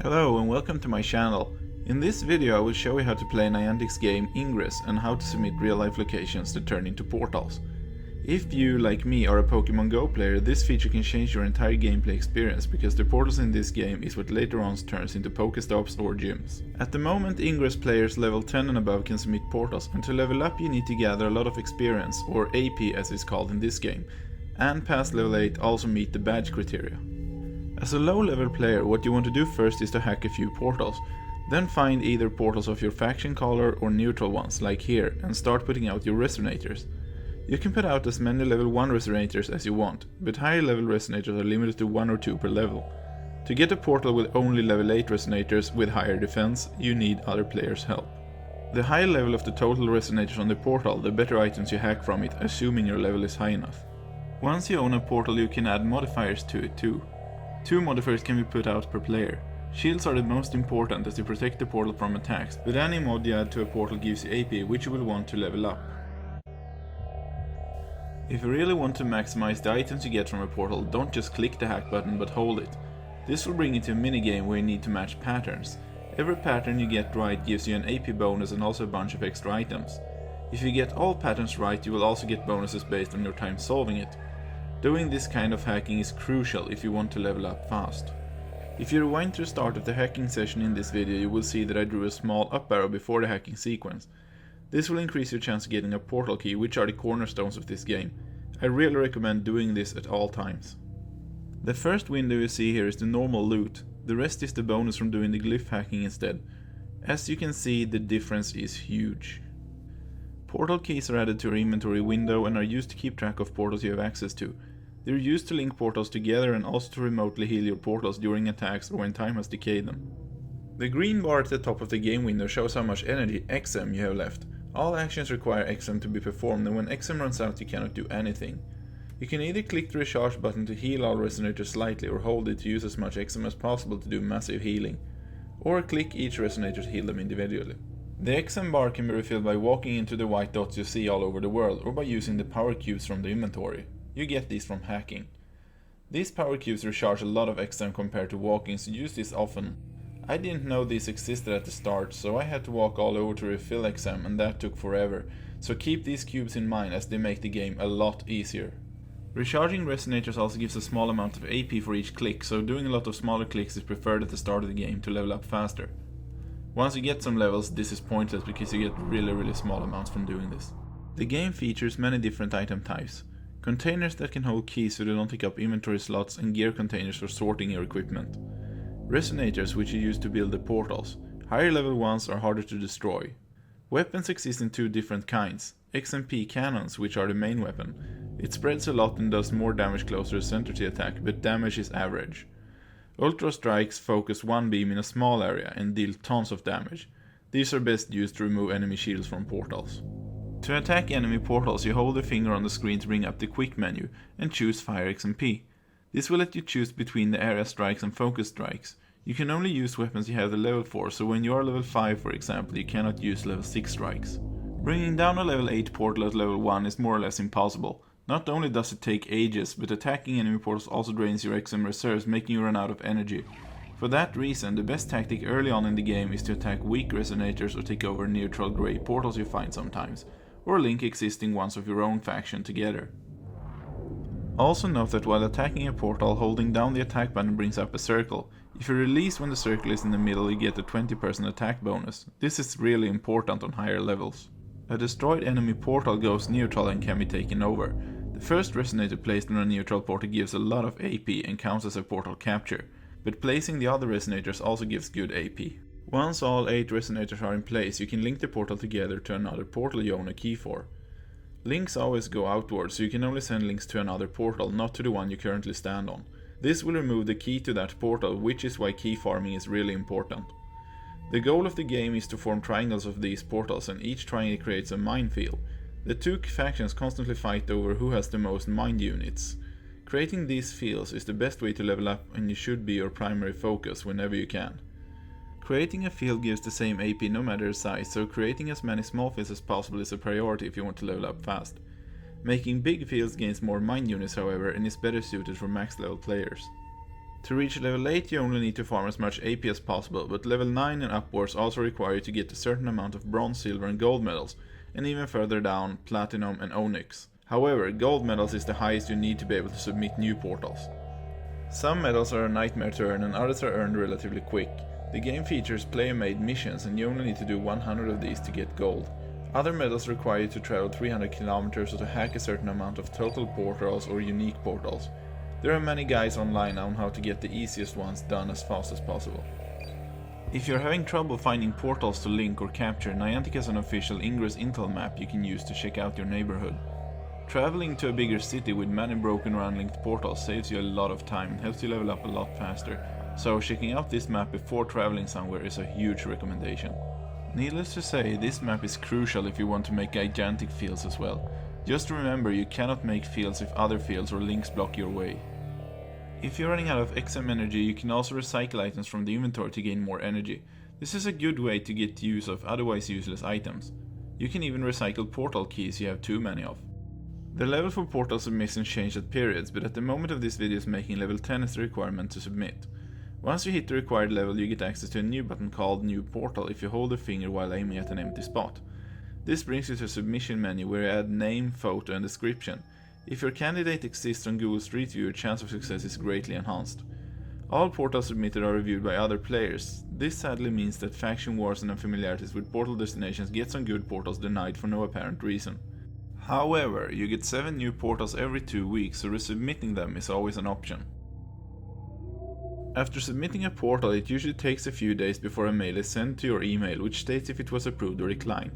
Hello and welcome to my channel. In this video I will show you how to play Niantic's game Ingress and how to submit real-life locations to turn into portals. If you, like me, are a Pokemon Go player, this feature can change your entire gameplay experience because the portals in this game is what later on turns into Pokestops or Gyms. At the moment, Ingress players level 10 and above can submit portals, and to level up you need to gather a lot of experience, or AP as it's called in this game, and past level 8 also meet the badge criteria. As a low-level player, what you want to do first is to hack a few portals, then find either portals of your faction color or neutral ones, like here, and start putting out your Resonators. You can put out as many level 1 Resonators as you want, but higher level Resonators are limited to 1 or 2 per level. To get a portal with only level 8 Resonators with higher defense, you need other players' help. The higher level of the total Resonators on the portal, the better items you hack from it, assuming your level is high enough. Once you own a portal you can add modifiers to it too. 2 modifiers can be put out per player. Shields are the most important as they protect the portal from attacks, but any mod you add to a portal gives you AP which you will want to level up. If you really want to maximize the items you get from a portal, don't just click the hack button but hold it. This will bring you to a minigame where you need to match patterns. Every pattern you get right gives you an AP bonus and also a bunch of extra items. If you get all patterns right, you will also get bonuses based on your time solving it. Doing this kind of hacking is crucial if you want to level up fast. If you rewind to the start of the hacking session in this video, you will see that I drew a small up arrow before the hacking sequence. This will increase your chance of getting a portal key, which are the cornerstones of this game. I really recommend doing this at all times. The first window you see here is the normal loot, the rest is the bonus from doing the glyph hacking instead. As you can see, the difference is huge. Portal keys are added to your inventory window and are used to keep track of portals you have access to. They're used to link portals together and also to remotely heal your portals during attacks or when time has decayed them. The green bar at the top of the game window shows how much energy XM you have left. All actions require XM to be performed, and when XM runs out you cannot do anything. You can either click the recharge button to heal all Resonators slightly or hold it to use as much XM as possible to do massive healing, or click each Resonator to heal them individually. The XM bar can be refilled by walking into the white dots you see all over the world or by using the power cubes from the inventory. You get these from hacking. These power cubes recharge a lot of XM compared to walking, so use this often. I didn't know these existed at the start, so I had to walk all over to refill XM and that took forever, so keep these cubes in mind as they make the game a lot easier. Recharging Resonators also gives a small amount of AP for each click, so doing a lot of smaller clicks is preferred at the start of the game to level up faster. Once you get some levels, this is pointless because you get really small amounts from doing this. The game features many different item types. Containers that can hold keys so they don't take up inventory slots, and gear containers for sorting your equipment. Resonators, which you use to build the portals. Higher level ones are harder to destroy. Weapons exist in 2 different kinds. XMP cannons, which are the main weapon. It spreads a lot and does more damage closer to center to attack, but damage is average. Ultra strikes focus one beam in a small area and deal tons of damage. These are best used to remove enemy shields from portals. To attack enemy portals, you hold the finger on the screen to bring up the quick menu and choose Fire XMP. This will let you choose between the area strikes and focus strikes. You can only use weapons you have the level for, so when you are level 5 for example, you cannot use level 6 strikes. Bringing down a level 8 portal at level 1 is more or less impossible. Not only does it take ages, but attacking enemy portals also drains your XM reserves, making you run out of energy. For that reason, the best tactic early on in the game is to attack weak Resonators or take over neutral grey portals you find sometimes, or link existing ones of your own faction together. Also note that while attacking a portal, holding down the attack button brings up a circle. If you release when the circle is in the middle, you get a 20% attack bonus. This is really important on higher levels. A destroyed enemy portal goes neutral and can be taken over. The first Resonator placed on a neutral portal gives a lot of AP and counts as a portal capture, but placing the other Resonators also gives good AP. Once all 8 Resonators are in place, you can link the portal together to another portal you own a key for. Links always go outwards, so you can only send links to another portal, not to the one you currently stand on. This will remove the key to that portal, which is why key farming is really important. The goal of the game is to form triangles of these portals, and each triangle creates a minefield. The 2 factions constantly fight over who has the most mine units. Creating these fields is the best way to level up, and it should be your primary focus whenever you can. Creating a field gives the same AP no matter the size, so creating as many small fields as possible is a priority if you want to level up fast. Making big fields gains more mine units however, and is better suited for max level players. To reach level 8 you only need to farm as much AP as possible, but level 9 and upwards also require you to get a certain amount of bronze, silver and gold medals, and even further down, platinum and onyx. However, gold medals is the highest you need to be able to submit new portals. Some medals are a nightmare to earn and others are earned relatively quick. The game features player-made missions and you only need to do 100 of these to get gold. Other medals require you to travel 300 kilometers or to hack a certain amount of total portals or unique portals. There are many guides online on how to get the easiest ones done as fast as possible. If you're having trouble finding portals to link or capture, Niantic has an official Ingress intel map you can use to check out your neighborhood. Traveling to a bigger city with many broken or unlinked portals saves you a lot of time and helps you level up a lot faster, so checking out this map before traveling somewhere is a huge recommendation. Needless to say, this map is crucial if you want to make gigantic fields as well. Just remember you cannot make fields if other fields or links block your way. If you're running out of XM energy, you can also recycle items from the inventory to gain more energy. This is a good way to get use of otherwise useless items. You can even recycle portal keys you have too many of. The level for portal submission changed at periods, but at the moment of this video's making, level 10 is the requirement to submit. Once you hit the required level, you get access to a new button called New Portal if you hold a finger while aiming at an empty spot. This brings you to a submission menu where you add name, photo and description. If your candidate exists on Google Street View, your chance of success is greatly enhanced. All portals submitted are reviewed by other players. This sadly means that faction wars and unfamiliarities with portal destinations get some good portals denied for no apparent reason. However, you get 7 new portals every 2 weeks, so resubmitting them is always an option. After submitting a portal, it usually takes a few days before a mail is sent to your email which states if it was approved or declined.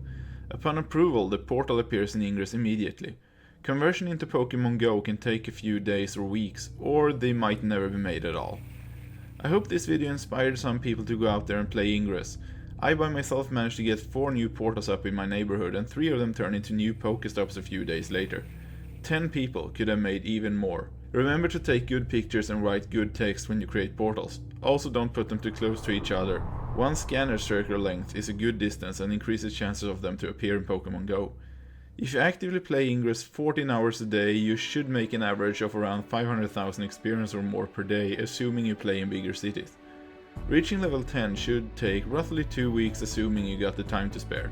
Upon approval, the portal appears in Ingress immediately. Conversion into Pokemon Go can take a few days or weeks, or they might never be made at all. I hope this video inspired some people to go out there and play Ingress. I by myself managed to get 4 new portals up in my neighborhood and 3 of them turned into new Pokestops a few days later. 10 people could have made even more. Remember to take good pictures and write good text when you create portals. Also don't put them too close to each other. 1 scanner circle length is a good distance and increases chances of them to appear in Pokemon Go. If you actively play Ingress 14 hours a day, you should make an average of around 500,000 experience or more per day, assuming you play in bigger cities. Reaching level 10 should take roughly 2 weeks, assuming you got the time to spare.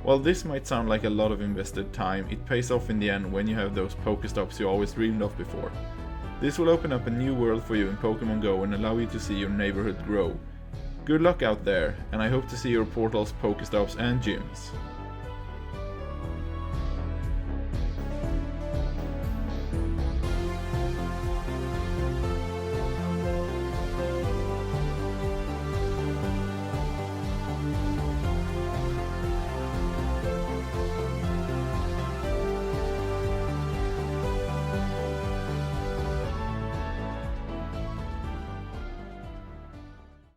While this might sound like a lot of invested time, it pays off in the end when you have those Pokestops you always dreamed of before. This will open up a new world for you in Pokemon Go and allow you to see your neighborhood grow. Good luck out there, and I hope to see your portals, Pokestops and Gyms.